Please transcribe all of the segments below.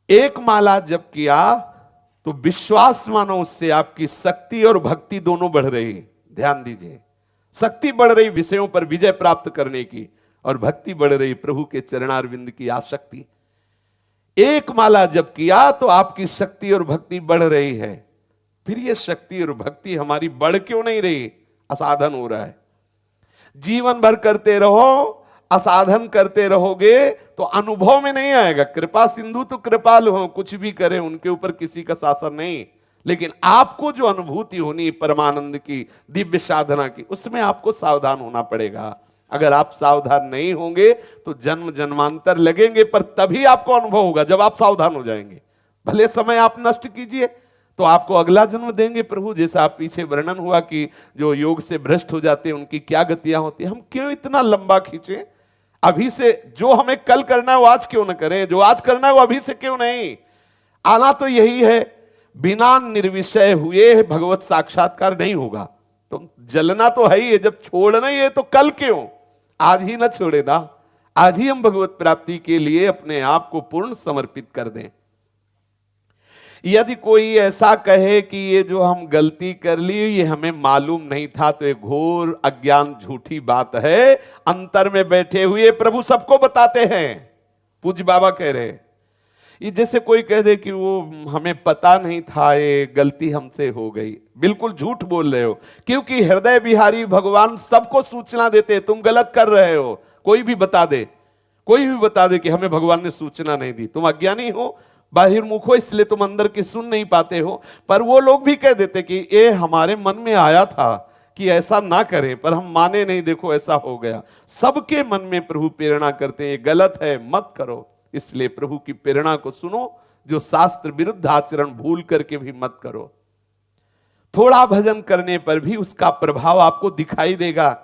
एक माला जप किया तो विश्वास मानो उससे आपकी शक्ति और भक्ति दोनों बढ़ रही। ध्यान दीजिए, शक्ति बढ़ रही विषयों पर विजय प्राप्त करने की, और भक्ति बढ़ रही प्रभु के चरणारविंद की आसक्ति। एक माला जप किया तो आपकी शक्ति और भक्ति बढ़ रही है। फिर ये शक्ति और भक्ति हमारी बढ़ क्यों नहीं रही? असाधन हो रहा है। जीवन भर करते रहो, असाधन करते रहोगे तो अनुभव में नहीं आएगा। कृपा सिंधु तो कृपालु हो, कुछ भी करें उनके ऊपर किसी का शासन नहीं, लेकिन आपको जो अनुभूति होनी परमानंद की, दिव्य साधना की, उसमें आपको सावधान होना पड़ेगा। अगर आप सावधान नहीं होंगे तो जन्म जन्मांतर लगेंगे, पर तभी आपको अनुभव होगा जब आप सावधान हो जाएंगे। भले समय आप नष्ट कीजिए तो आपको अगला जन्म देंगे प्रभु। जैसा आप पीछे वर्णन हुआ कि जो योग से भ्रष्ट हो जाते हैं उनकी क्या गतियां होती है। हम क्यों इतना लंबा खींचे? अभी से जो हमें कल करना है वो आज क्यों न करें? जो आज करना है वो अभी से क्यों नहीं? आना तो यही है, बिना निर्विषय हुए भगवत साक्षात्कार नहीं होगा। तो जलना तो है ही है, जब छोड़ना ही है तो कल क्यों? आज ही ना छोड़े ना, आज ही हम भगवत प्राप्ति के लिए अपने आप को पूर्ण समर्पित कर दें। यदि कोई ऐसा कहे कि ये जो हम गलती कर ली ये हमें मालूम नहीं था, तो ये घोर अज्ञान झूठी बात है। अंतर में बैठे हुए प्रभु सबको बताते हैं। पूज्य बाबा कह रहे, ये जैसे कोई कह दे कि वो हमें पता नहीं था, ये गलती हमसे हो गई, बिल्कुल झूठ बोल रहे हो। क्योंकि हृदय बिहारी भगवान सबको सूचना देते, तुम गलत कर रहे हो। कोई भी बता दे, कोई भी बता दे कि हमें भगवान ने सूचना नहीं दी, तुम अज्ञानी हो, बाहिर्मुख हो, इसलिए तुम अंदर की सुन नहीं पाते हो। पर वो लोग भी कह देते कि ये हमारे मन में आया था कि ऐसा ना करें, पर हम माने नहीं, देखो ऐसा हो गया। सबके मन में प्रभु प्रेरणा करते हैं, ये गलत है मत करो। इसलिए प्रभु की प्रेरणा को सुनो, जो शास्त्र विरुद्ध आचरण भूल करके भी मत करो। थोड़ा भजन करने पर भी उसका प्रभाव आपको दिखाई देगा।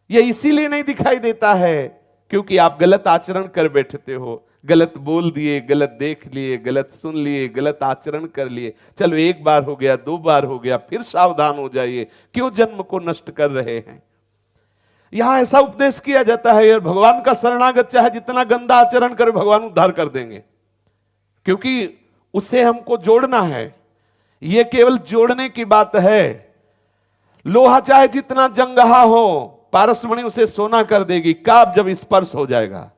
यह इसीलिए नहीं दिखाई देता है क्योंकि आप गलत आचरण कर बैठते हो, गलत बोल दिए, गलत देख लिए, गलत सुन लिए, गलत आचरण कर लिए। चलो एक बार हो गया, दो बार हो गया, फिर सावधान हो जाइए। क्यों जन्म को नष्ट कर रहे हैं? यहां ऐसा उपदेश किया जाता है, यार भगवान का शरणागत चाहे जितना गंदा आचरण करे भगवान उद्धार कर देंगे, क्योंकि उससे हमको जोड़ना है। यह केवल जोड़ने की बात है। लोहा चाहे जितना जंगहा हो, पारसमणि उसे सोना कर देगी कब? जब स्पर्श हो जाएगा।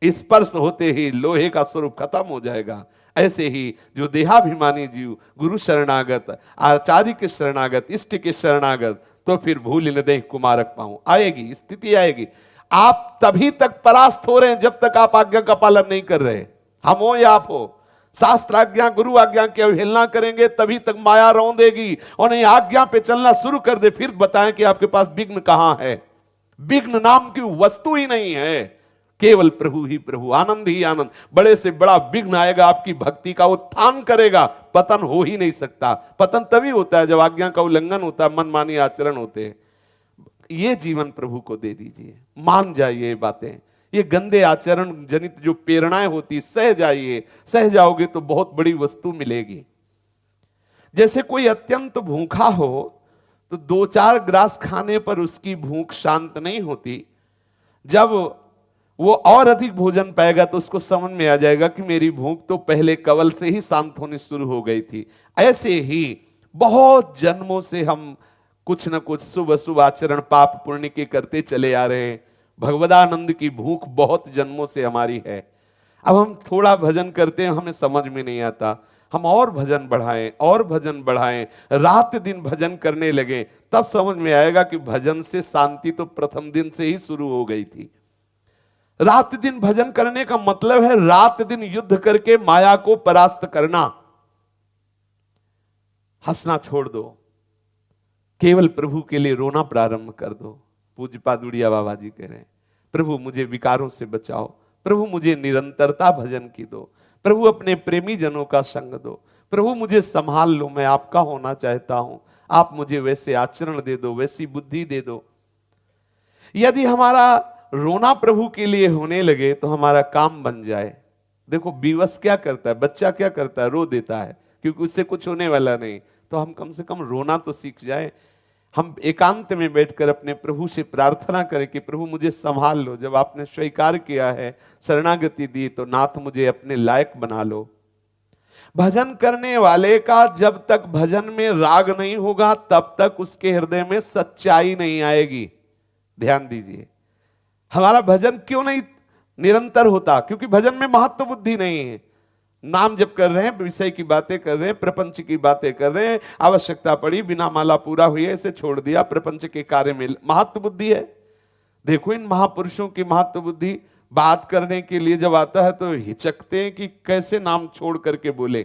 स्पर्श होते ही लोहे का स्वरूप खत्म हो जाएगा। ऐसे ही जो देहाभिमानी जीव गुरु शरणागत, आचार्य के शरणागत, इष्ट के शरणागत, तो फिर भूल न दे कुमारक पाऊं, आएगी स्थिति आएगी। आप तभी तक परास्त हो रहे हैं जब तक आप आज्ञा का पालन नहीं कर रहे। हम हो या आप हो, शास्त्र आज्ञा गुरु आज्ञा की अवहेलना करेंगे तभी तक माया रौंदेगी। और नहीं आज्ञा पे चलना शुरू कर दे, फिर बताएं कि आपके पास विघ्न कहां है। विघ्न नाम की वस्तु ही नहीं है, केवल प्रभु ही प्रभु, आनंद ही आनंद। बड़े से बड़ा विघ्न आएगा, आपकी भक्ति का उत्थान करेगा, पतन हो ही नहीं सकता। पतन तभी होता है जब आज्ञा का उल्लंघन होता है, मनमानी आचरण होते हैं। ये जीवन प्रभु को दे दीजिए, मान जाइए ये बातें। ये गंदे आचरण जनित जो प्रेरणाएं होती, सह जाइए। सह जाओगे तो बहुत बड़ी वस्तु मिलेगी। जैसे कोई अत्यंत भूखा हो तो दो चार ग्रास खाने पर उसकी भूख शांत नहीं होती। जब वो और अधिक भोजन पाएगा तो उसको समझ में आ जाएगा कि मेरी भूख तो पहले कवल से ही शांत होनी शुरू हो गई थी। ऐसे ही बहुत जन्मों से हम कुछ न कुछ शुभ अशुभ आचरण पाप पुण्य के करते चले आ रहे हैं। भगवदानंद की भूख बहुत जन्मों से हमारी है। अब हम थोड़ा भजन करते हैं, हमें समझ में नहीं आता, हम और भजन बढ़ाएं और भजन बढ़ाएं, रात दिन भजन करने लगे, तब समझ में आएगा कि भजन से शांति तो प्रथम दिन से ही शुरू हो गई थी। रात दिन भजन करने का मतलब है रात दिन युद्ध करके माया को परास्त करना। हंसना छोड़ दो, केवल प्रभु के लिए रोना प्रारंभ कर दो। पूज्य पादुड़िया बाबा जी कह रहे हैं, प्रभु मुझे विकारों से बचाओ, प्रभु मुझे निरंतरता भजन की दो, प्रभु अपने प्रेमी जनों का संग दो, प्रभु मुझे संभाल लो, मैं आपका होना चाहता हूं, आप मुझे वैसे आचरण दे दो, वैसी बुद्धि दे दो। यदि हमारा रोना प्रभु के लिए होने लगे तो हमारा काम बन जाए। देखो विवश क्या करता है, बच्चा क्या करता है, रो देता है क्योंकि उससे कुछ होने वाला नहीं। तो हम कम से कम रोना तो सीख जाए। हम एकांत में बैठकर अपने प्रभु से प्रार्थना करें कि प्रभु मुझे संभाल लो, जब आपने स्वीकार किया है, शरणागति दी, तो नाथ मुझे अपने लायक बना लो। भजन करने वाले का जब तक भजन में राग नहीं होगा तब तक उसके हृदय में सच्चाई नहीं आएगी। ध्यान दीजिए, हमारा भजन क्यों नहीं निरंतर होता? क्योंकि भजन में महत्व बुद्धि नहीं है। नाम जप कर रहे हैं, विषय की बातें कर रहे हैं, प्रपंच की बातें कर रहे हैं, आवश्यकता पड़ी, बिना माला पूरा हुई है, इसे छोड़ दिया, प्रपंच के कार्य में महत्व बुद्धि है। देखो इन महापुरुषों की महत्व बुद्धि, बात करने के लिए जब आता है तो हिचकते हैं कि कैसे नाम छोड़ करके बोले।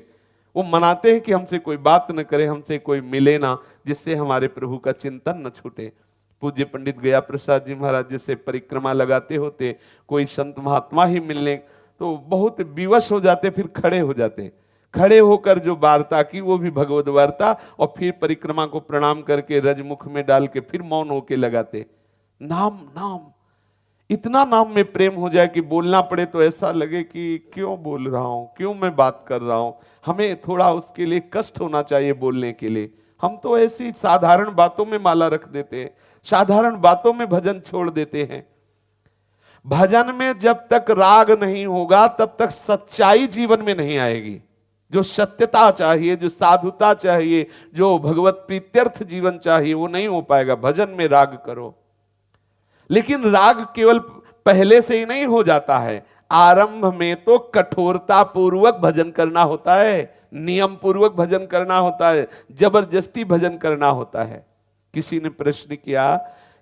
वो मनाते हैं कि हमसे कोई बात न करे, हमसे कोई मिले ना, जिससे हमारे प्रभु का चिंतन न छूटे। पूज्य पंडित गया प्रसाद जी महाराज जैसे परिक्रमा लगाते होते, कोई संत महात्मा ही मिलने तो बहुत विवश हो जाते, फिर खड़े हो जाते। खड़े होकर जो वार्ता की वो भी भगवद वार्ता, और फिर परिक्रमा को प्रणाम करके रजमुख में डाल के फिर मौन होके लगाते। नाम नाम, इतना नाम में प्रेम हो जाए कि बोलना पड़े तो ऐसा लगे कि क्यों बोल रहा हूं, क्यों मैं बात कर रहा हूं। हमें थोड़ा उसके लिए कष्ट होना चाहिए बोलने के लिए। हम तो ऐसी साधारण बातों में माला रख देते हैं, साधारण बातों में भजन छोड़ देते हैं। भजन में जब तक राग नहीं होगा तब तक सच्चाई जीवन में नहीं आएगी। जो सत्यता चाहिए, जो साधुता चाहिए, जो भगवत प्रीत्यर्थ जीवन चाहिए, वो नहीं हो पाएगा। भजन में राग करो, लेकिन राग केवल पहले से ही नहीं हो जाता है। आरंभ में तो कठोरता पूर्वक भजन करना होता है, नियम पूर्वक भजन करना होता है, जबरदस्ती भजन करना होता है। किसी ने प्रश्न किया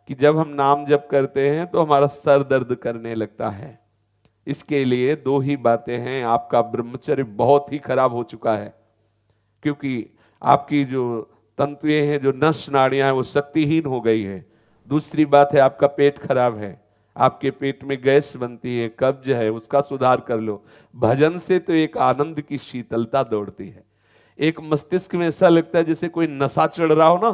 कि जब हम नाम जप करते हैं तो हमारा सर दर्द करने लगता है। इसके लिए दो ही बातें हैं। आपका ब्रह्मचर्य बहुत ही खराब हो चुका है, क्योंकि आपकी जो तंतुएं हैं, जो नस नाड़ियां हैं, वो शक्तिहीन हो गई है। दूसरी बात है आपका पेट खराब है, आपके पेट में गैस बनती है, कब्ज है, उसका सुधार कर लो। भजन से तो एक आनंद की शीतलता दौड़ती है। एक मस्तिष्क में ऐसा लगता है जैसे कोई नशा चढ़ रहा हो ना,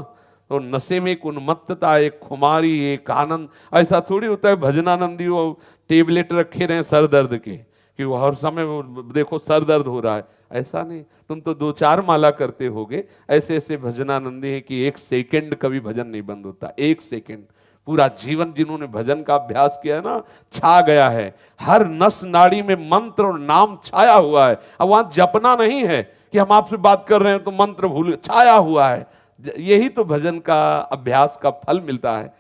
तो नशे में एक उन्मत्तता, एक खुमारी, एक आनंद। ऐसा थोड़ी होता है भजनानंदी वो टेबलेट रखे रहे सर दर्द के कि वो हर समय देखो सर दर्द हो रहा है। ऐसा नहीं, तुम तो 2-4 माला करते होगे। ऐसे ऐसे भजनानंदी हैं कि 1 सेकंड कभी भजन नहीं बंद होता। 1 सेकंड पूरा जीवन जिन्होंने भजन का अभ्यास किया है ना, छा गया है। हर नस नाड़ी में मंत्र और नाम छाया हुआ है। अब वहां जपना नहीं है कि हम आपसे बात कर रहे हैं तो मंत्र भूल, छाया हुआ है। यही तो भजन का अभ्यास का फल मिलता है।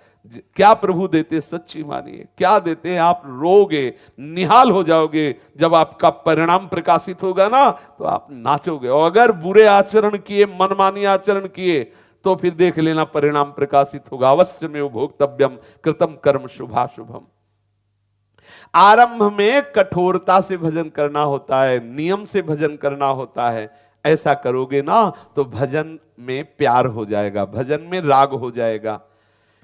क्या प्रभु देते, सच्ची मानिए क्या देते हैं। आप रोगे, निहाल हो जाओगे। जब आपका परिणाम प्रकाशित होगा ना तो आप नाचोगे। और अगर बुरे आचरण किए, मनमानी आचरण किए, तो फिर देख लेना परिणाम प्रकाशित होगा। अवश्य में भोक्तव्यम कृतम कर्म शुभाशुभम। आरंभ में कठोरता से भजन करना होता है, नियम से भजन करना होता है। ऐसा करोगे ना तो भजन में प्यार हो जाएगा, भजन में राग हो जाएगा।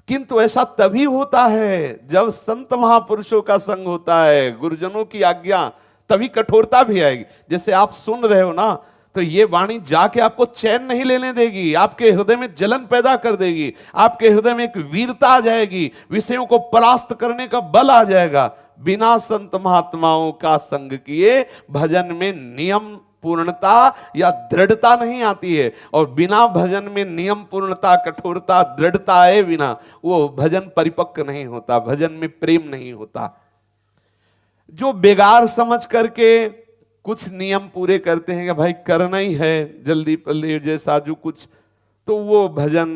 किंतु ऐसा तभी होता है जब संत महापुरुषों का संग होता है, गुरुजनों की आज्ञा, तभी कठोरता भी आएगी। जैसे आप सुन रहे हो ना, तो ये वाणी जाके आपको चैन नहीं लेने देगी, आपके हृदय में जलन पैदा कर देगी, आपके हृदय में एक वीरता आ जाएगी, विषयों को परास्त करने का बल आ जाएगा। बिना संत महात्माओं का संग किए भजन में नियम पूर्णता या दृढ़ता नहीं आती है। और बिना भजन में नियम पूर्णता, कठोरता, दृढ़ता आए बिना वो भजन परिपक्व नहीं होता, भजन में प्रेम नहीं होता। जो बेगार समझ करके कुछ नियम पूरे करते हैं कि भाई करना ही है, जल्दी पल्ली जैसा जो कुछ, तो वो भजन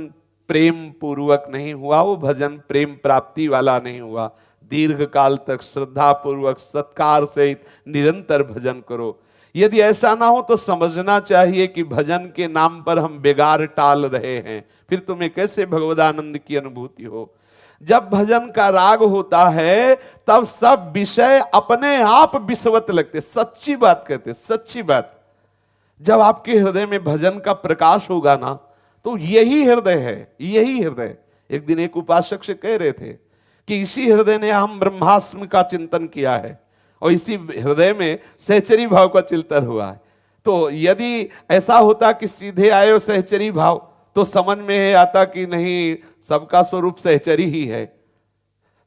प्रेम पूर्वक नहीं हुआ, वो भजन प्रेम प्राप्ति वाला नहीं हुआ। दीर्घ काल तक श्रद्धा पूर्वक सत्कार सहित निरंतर भजन करो। यदि ऐसा ना हो तो समझना चाहिए कि भजन के नाम पर हम बेगार टाल रहे हैं, फिर तुम्हें कैसे भगवदानंद की अनुभूति हो। जब भजन का राग होता है तब सब विषय अपने आप विषवत लगते। सच्ची बात कहते, सच्ची बात। जब आपके हृदय में भजन का प्रकाश होगा ना, तो यही हृदय है, यही हृदय। एक दिन एक उपासक से कह रहे थे कि इसी हृदय ने हम ब्रह्मास्म का चिंतन किया है और इसी हृदय में सहचरी भाव का चिंतन हुआ है। तो यदि ऐसा होता कि सीधे आए हो सहचरी भाव, तो समझ में आता कि नहीं, सबका स्वरूप सहचरी ही है,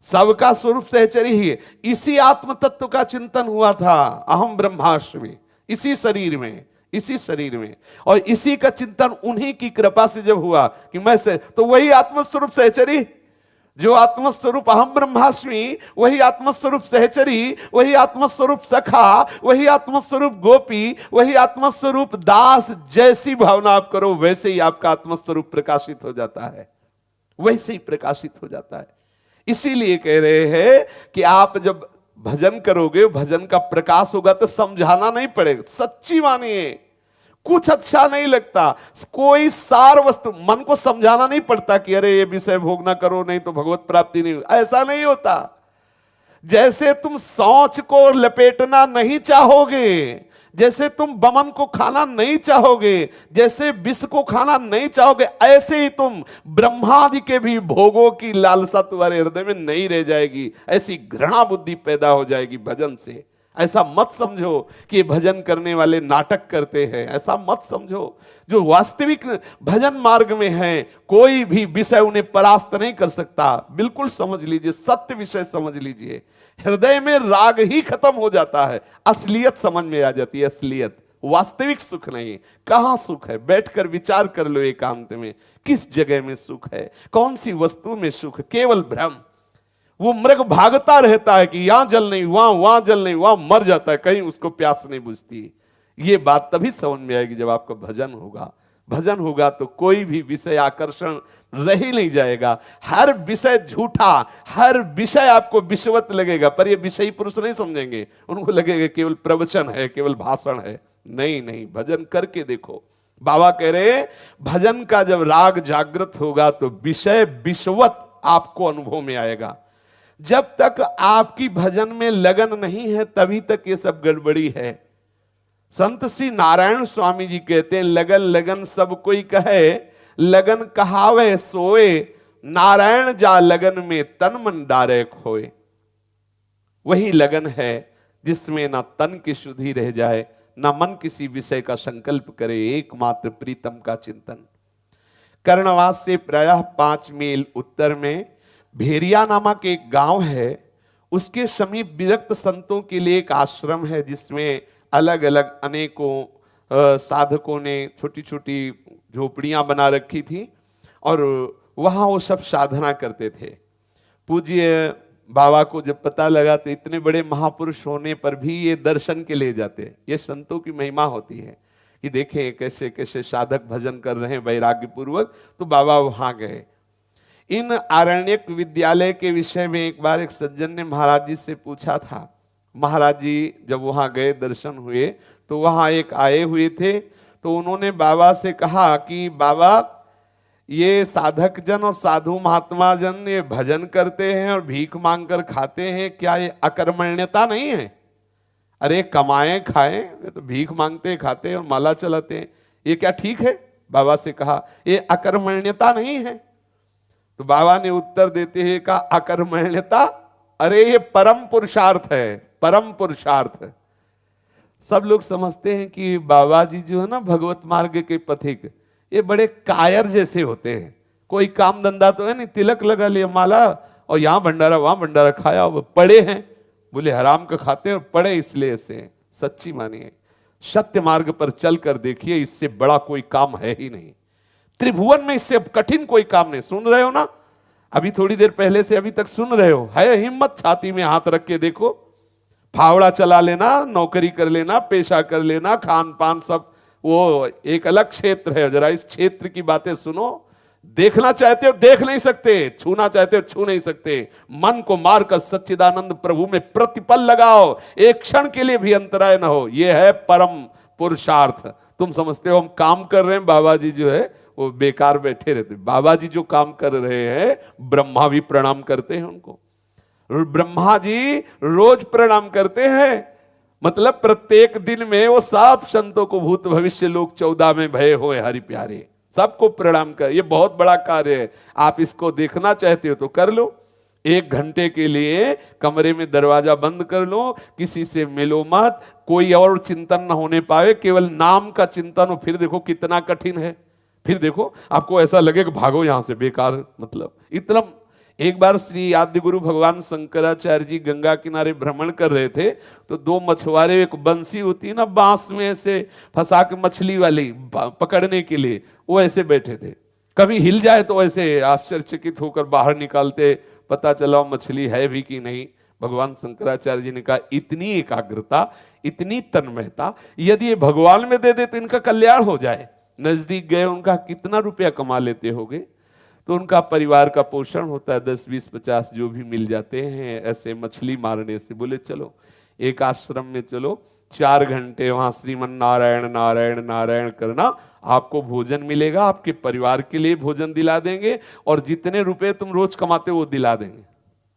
सबका स्वरूप सहचरी ही है। इसी आत्म तत्व का चिंतन हुआ था, अहम ब्रह्मास्मि, इसी शरीर में, इसी शरीर में। और इसी का चिंतन उन्हीं की कृपा से जब हुआ कि मैं से, तो वही आत्मस्वरूप सहचरी। जो आत्मस्वरूप अहम ब्रह्मास्मि, वही आत्मस्वरूप सहचरी, वही आत्मस्वरूप सखा, वही आत्मस्वरूप गोपी, वही आत्मस्वरूप दास, जैसी भावना आप करो वैसे ही आपका आत्मस्वरूप प्रकाशित हो जाता है, वैसे ही प्रकाशित हो जाता है। इसीलिए कह रहे हैं कि आप जब भजन करोगे, भजन का प्रकाश होगा तो समझाना नहीं पड़ेगा। सच्ची मानिए, कुछ अच्छा नहीं लगता, कोई सार वस्तु मन को समझाना नहीं पड़ता कि अरे ये विषय भोग ना करो नहीं तो भगवत प्राप्ति नहीं, ऐसा नहीं होता। जैसे तुम शौच को लपेटना नहीं चाहोगे, जैसे तुम बमन को खाना नहीं चाहोगे, जैसे विष को खाना नहीं चाहोगे, ऐसे ही तुम ब्रह्मादि के भी भोगों की लालसा तुम्हारे हृदय में नहीं रह जाएगी। ऐसी घृणा बुद्धि पैदा हो जाएगी भजन से। ऐसा मत समझो कि ये भजन करने वाले नाटक करते हैं, ऐसा मत समझो। जो वास्तविक भजन मार्ग में हैं, कोई भी विषय उन्हें परास्त नहीं कर सकता। बिल्कुल समझ लीजिए, सत्य विषय समझ लीजिए। हृदय में राग ही खत्म हो जाता है, असलियत समझ में आ जाती है। असलियत, वास्तविक सुख नहीं। कहां सुख है? बैठकर विचार कर लो एकांत में, किस जगह में सुख है, कौन सी वस्तु में सुख? केवल भ्रम। वो मृग भागता रहता है कि यहां जल नहीं, वहां जल नहीं, वहां मर जाता है, कहीं उसको प्यास नहीं बुझती। ये बात तभी समझ में आएगी जब आपका भजन होगा। भजन होगा तो कोई भी विषय आकर्षण रह ही नहीं जाएगा। हर विषय झूठा, हर विषय आपको विषवत लगेगा, पर ये विषयी पुरुष नहीं समझेंगे। उनको लगेगा केवल प्रवचन है, केवल भाषण है। नहीं नहीं, भजन करके देखो। बाबा कह रहे भजन का जब राग जागृत होगा तो विषय विषवत आपको अनुभव में आएगा। जब तक आपकी भजन में लगन नहीं है तभी तक ये सब गड़बड़ी है। संत श्री नारायण स्वामी जी कहते हैं, लगन लगन सब कोई कहे, लगन कहावे सोए, नारायण जा लगन में तन मन डारे खोए। वही लगन है जिसमें ना तन की शुद्धि रह जाए, ना मन किसी विषय का संकल्प करे, एकमात्र प्रीतम का चिंतन। कर्णवास से प्रायः 5 मील उत्तर में भेरिया नामक एक गांव है। उसके समीप विरक्त संतों के लिए एक आश्रम है, जिसमें अलग अलग अनेकों साधकों ने छोटी छोटी झोपड़ियां बना रखी थी और वहां वो सब साधना करते थे। पूज्य बाबा को जब पता लगा तो इतने बड़े महापुरुष होने पर भी ये दर्शन के लिए जाते। ये संतों की महिमा होती है कि देखें कैसे कैसे साधक भजन कर रहे हैं वैराग्य पूर्वक। तो बाबा वहां गए। इन आरण्यक विद्यालय के विषय में एक बार एक सज्जन ने महाराज जी से पूछा था। महाराज जी जब वहां गए, दर्शन हुए, तो वहां एक आए हुए थे। तो उन्होंने बाबा से कहा कि बाबा, ये साधक जन और साधु महात्मा जन ये भजन करते हैं और भीख मांगकर खाते हैं, क्या ये अकर्मण्यता नहीं है? अरे कमाए खाएं, ये तो भीख मांगते खाते और माला चलाते हैं, ये क्या ठीक है? बाबा से कहा ये अकर्मण्यता नहीं है। तो बाबा ने उत्तर देते हुए कहा, अकर्मण्यता? अरे ये परम पुरुषार्थ है, परम पुरुषार्थ। सब लोग समझते हैं कि बाबा जी जो है ना भगवत मार्ग के पथिक, ये बड़े कायर जैसे होते हैं। कोई काम धंधा तो है नहीं, तिलक लगा लिया माला और यहां भंडारा वहां भंडारा खाया, पड़े हैं, बोले हराम का खाते हैं और पड़े इसलिए ऐसे। सच्ची मानिए, सत्य मार्ग पर चलकर देखिए, इससे बड़ा कोई काम है ही नहीं। त्रिभुवन में इससे कठिन कोई काम नहीं। सुन रहे हो ना, अभी थोड़ी देर पहले से अभी तक सुन रहे हो। है हिम्मत, छाती में हाथ रख के देखो। फावड़ा चला लेना, नौकरी कर लेना, पेशा कर लेना, खान पान सब वो एक अलग क्षेत्र है। जरा इस क्षेत्र की बातें सुनो। देखना चाहते हो देख नहीं सकते, छूना चाहते हो छू नहीं सकते। मन को मारकर सच्चिदानंद प्रभु में प्रतिपल लगाओ, एक क्षण के लिए भी अंतराय न हो। यह है परम पुरुषार्थ। तुम समझते हो हम काम कर रहे हैं, बाबा जी जो है वो बेकार बैठे रहते। बाबा जी जो काम कर रहे हैं, ब्रह्मा भी प्रणाम करते हैं उनको। ब्रह्मा जी रोज प्रणाम करते हैं, मतलब प्रत्येक दिन में वो सब संतों को भूत भविष्य लोक 14 में भय होए हरि प्यारे, सबको प्रणाम कर। ये बहुत बड़ा कार्य है। आप इसको देखना चाहते हो तो कर लो। 1 घंटे के लिए कमरे में दरवाजा बंद कर लो, किसी से मिलो मत, कोई और चिंतन न होने पाए, केवल नाम का चिंतन हो। फिर देखो कितना कठिन है। फिर देखो आपको ऐसा लगे कि भागो यहां से, बेकार, मतलब इतना। एक बार श्री आदि गुरु भगवान शंकराचार्य जी गंगा किनारे भ्रमण कर रहे थे, तो 2 मछुआरे, एक बंसी होती है ना बांस में ऐसे फंसा के मछली वाली पकड़ने के लिए, वो ऐसे बैठे थे। कभी हिल जाए तो ऐसे आश्चर्यचकित होकर बाहर निकालते, पता चला मछली है भी कि नहीं। भगवान शंकराचार्य जी ने कहा इतनी एकाग्रता, इतनी तन्मयता, यदि ये भगवान में दे दे तो इनका कल्याण हो जाए। नजदीक गए, उनका कितना रुपया कमा लेते होगे? तो उनका परिवार का पोषण होता है, 10 20 50 जो भी मिल जाते हैं ऐसे मछली मारने से। बोले चलो एक आश्रम में चलो, 4 घंटे वहां श्रीमन नारायण नारायण नारायण करना, आपको भोजन मिलेगा, आपके परिवार के लिए भोजन दिला देंगे, और जितने रुपए तुम रोज कमाते हो वो दिला देंगे।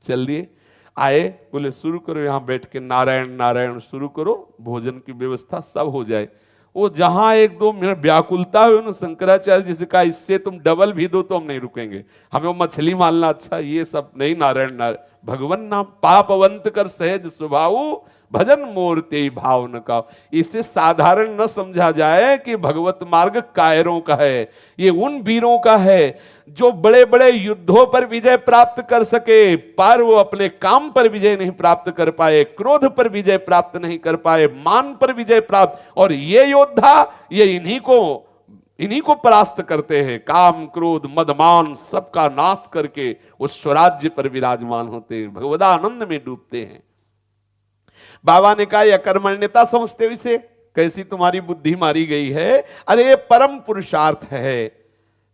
चल दिए, आए, बोले शुरू करो, यहाँ बैठ के नारायण नारायण शुरू करो, भोजन की व्यवस्था सब हो जाए। वो जहां 1-2 मिनट व्याकुलता हुई ना, शंकराचार्य जी से कहा इससे तुम डबल भी दो तो हम नहीं रुकेंगे, हमें वो मछली मारना अच्छा, ये सब नहीं, नारायण नारायण भगवान नाम पापवंत कर सहज स्वभाव, भजन मूर्ति भाव न का। इसे साधारण न समझा जाए कि भगवत मार्ग कायरों का है, ये उन वीरों का है जो बड़े बड़े युद्धों पर विजय प्राप्त कर सके, पर वो अपने काम पर विजय नहीं प्राप्त कर पाए, क्रोध पर विजय प्राप्त नहीं कर पाए, मान पर विजय प्राप्त। और ये योद्धा, ये इन्हीं को परास्त करते हैं, काम क्रोध मद मान सबका नाश करके वो स्वराज्य पर विराजमान होते हैं, भगवदानंद में डूबते हैं। बाबा ने कहा यह कर्मण्यता समझते हो इसे, कैसी तुम्हारी बुद्धि मारी गई है? अरे ये परम पुरुषार्थ है।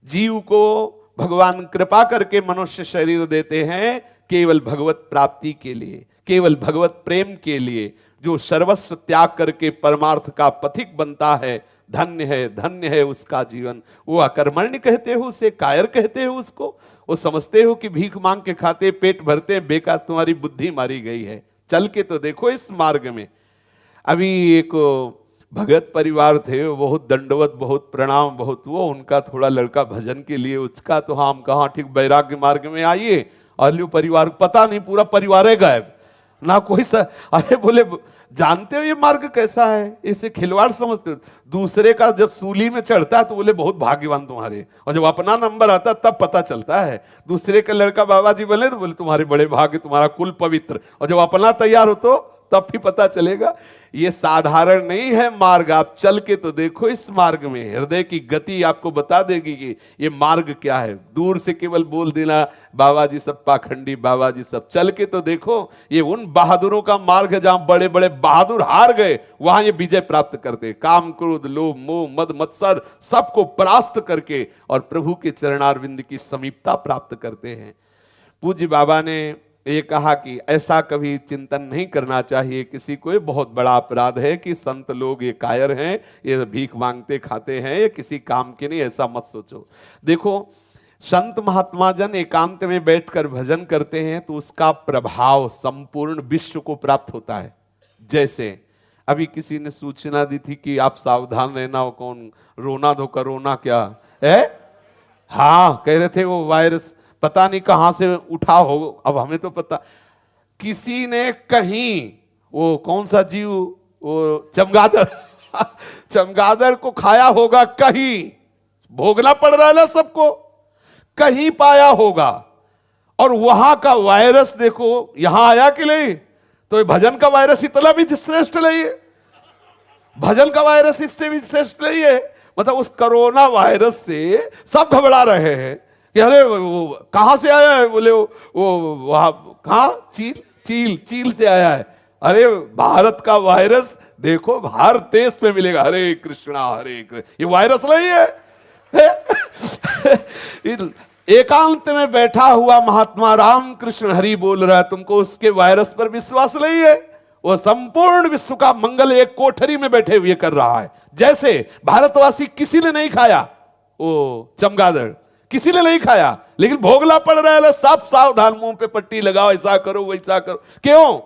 जीव को भगवान कृपा करके मनुष्य शरीर देते हैं केवल भगवत प्राप्ति के लिए, केवल भगवत प्रेम के लिए। जो सर्वस्व त्याग करके परमार्थ का पथिक बनता है, धन्य है उसका जीवन। वो अकर्मण्य कहते हो उसे, कायर कहते हो उसको, वो समझते हो कि भीख मांग के खाते पेट भरते, बेकार तुम्हारी बुद्धि मारी गई है। चल के तो देखो इस मार्ग में। अभी एक भगत परिवार थे, बहुत दंडवत, बहुत प्रणाम, बहुत वो, उनका थोड़ा लड़का भजन के लिए उसका, तो हम कहा ठीक वैराग्य मार्ग में आइए, और लो परिवार पता नहीं, पूरा परिवार है गायब ना कोई अरे बोले जानते हो ये मार्ग कैसा है? इसे खिलवाड़ समझते हो? दूसरे का जब सूली में चढ़ता है तो बोले बहुत भाग्यवान तुम्हारे, और जब अपना नंबर आता तब पता चलता है। दूसरे का लड़का बाबा जी बोले तो बोले तुम्हारे बड़े भाग्य, तुम्हारा कुल पवित्र, और जब अपना तैयार हो तो तब भी पता चलेगा। ये साधारण नहीं है मार्ग, आप चल के तो देखो इस मार्ग में, हृदय की गति आपको बता देगी कि ये मार्ग क्या है। दूर से केवल बोल देना बाबा जी सब पाखंडी, बाबा जी सब, चल के तो देखो ये उन बहादुरों का मार्ग है जहां बड़े बड़े बहादुर हार गए, वहां ये विजय प्राप्त करते, काम क्रोध लोभ मोह मद मत्सर सबको परास्त करके और प्रभु के चरणारविंद की समीपता प्राप्त करते हैं। पूज्य बाबा ने ये कहा कि ऐसा कभी चिंतन नहीं करना चाहिए किसी को, ये बहुत बड़ा अपराध है कि संत लोग ये कायर हैं, ये भीख मांगते खाते हैं, ये किसी काम के नहीं, ऐसा मत सोचो। देखो संत महात्मा जन एकांत में बैठकर भजन करते हैं तो उसका प्रभाव संपूर्ण विश्व को प्राप्त होता है। जैसे अभी किसी ने सूचना दी थी कि आप सावधान रहना, वो कौन रोना धो कोरोना क्या है, हाँ कह रहे थे वो वायरस पता नहीं कहां से उठा हो, अब हमें तो पता, किसी ने कहीं वो कौन सा जीव, वो चमगादड़ चमगादड़ को खाया होगा, कहीं भोगना पड़ रहा है ना सबको, कहीं पाया होगा, और वहां का वायरस देखो यहां आया कि नहीं। तो ये भजन का वायरस इतना भी श्रेष्ठ नहीं है, भजन का वायरस इससे भी श्रेष्ठ नहीं है। मतलब उस कोरोना वायरस से सब घबरा रहे हैं कि अरे वो कहां से आया है, बोले वो वहां कहां, चील से आया है। अरे भारत का वायरस देखो हर देश में मिलेगा, हरे कृष्णा हरे कृष्ण, ये वायरस नहीं है। एकांत में बैठा हुआ महात्मा रामकृष्ण हरि बोल रहा है, तुमको उसके वायरस पर विश्वास नहीं है? वो संपूर्ण विश्व का मंगल एक कोठरी में बैठे हुए कर रहा है। जैसे भारतवासी किसी ने नहीं खाया वो चमगादड़, किसी ने नहीं खाया, लेकिन भोगला पड़ रहा है, सब सावधान, मुंह पे पट्टी लगाओ, ऐसा करो वैसा करो। क्यों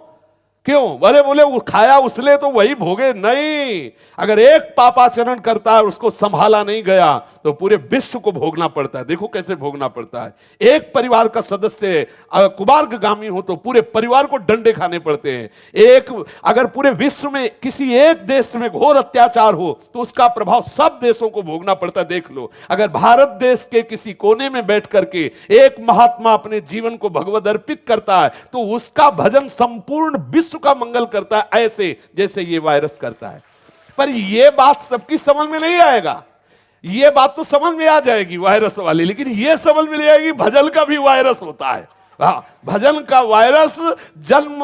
क्यों? अरे बोले वो खाया उसने तो वही भोगे, नहीं। अगर एक पापाचरण करता है उसको संभाला नहीं गया तो पूरे विश्व को भोगना पड़ता है। देखो कैसे भोगना पड़ता है। एक परिवार का सदस्य कुमार्गामी हो तो पूरे परिवार को डंडे खाने पड़ते हैं। एक अगर पूरे विश्व में किसी एक देश में घोर अत्याचार हो तो उसका प्रभाव सब देशों को भोगना पड़ता है। देख लो, अगर भारत देश के किसी कोने में बैठ करके एक महात्मा अपने जीवन को भगवद अर्पित करता है तो उसका भजन संपूर्ण विश्व का मंगल करता है, ऐसे जैसे ये वायरस करता है। पर यह बात सबकी समझ में नहीं आएगा। ये बात तो समझ में आ जाएगी वायरस वाली, लेकिन ये समझ में आएगी भजन का भी वायरस होता है। भजन का वायरस जन्म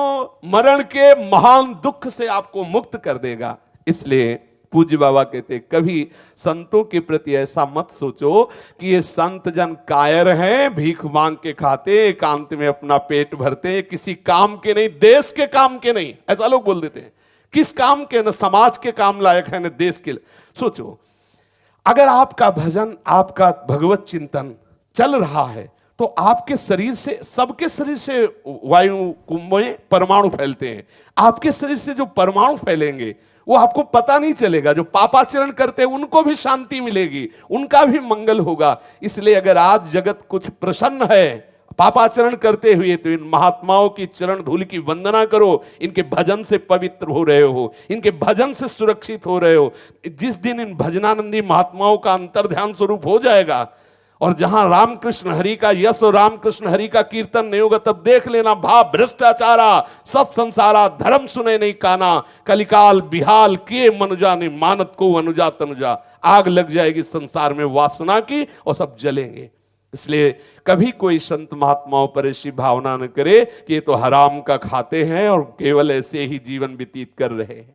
मरण के महान दुख से आपको मुक्त कर देगा। इसलिए पूज्य बाबा कहते कभी संतों के प्रति ऐसा मत सोचो कि ये संत जन कायर हैं, भीख मांग के खाते, एकांत में अपना पेट भरते, किसी काम के नहीं, देश के काम के नहीं। ऐसा लोग बोल देते हैं, किस काम के, न समाज के काम लायक है न देश के। सोचो अगर आपका भजन, आपका भगवत चिंतन चल रहा है तो आपके शरीर से, सबके शरीर से वायु में परमाणु फैलते हैं। आपके शरीर से जो परमाणु फैलेंगे वो आपको पता नहीं चलेगा। जो पापाचरण करते हैं उनको भी शांति मिलेगी, उनका भी मंगल होगा। इसलिए अगर आज जगत कुछ प्रसन्न है पापाचरण करते हुए, तो इन महात्माओं की चरण धूल की वंदना करो। इनके भजन से पवित्र हो रहे हो, इनके भजन से सुरक्षित हो रहे हो। जिस दिन इन भजनानंदी महात्माओं का अंतर्ध्यान स्वरूप हो जाएगा और जहां रामकृष्ण हरि का यश और रामकृष्ण हरि का कीर्तन नहीं होगा, तब देख लेना भाव भ्रष्टाचारा सब संसारा, धर्म सुने नहीं काना, कलिकाल बिहाल किए मनुजा ने, मानत को अनुजा तनुजा। आग लग जाएगी संसार में वासना की और सब जलेंगे। इसलिए कभी कोई संत महात्माओं पर ऐसी भावना न करे कि ये तो हराम का खाते हैं और केवल ऐसे ही जीवन व्यतीत कर रहे हैं।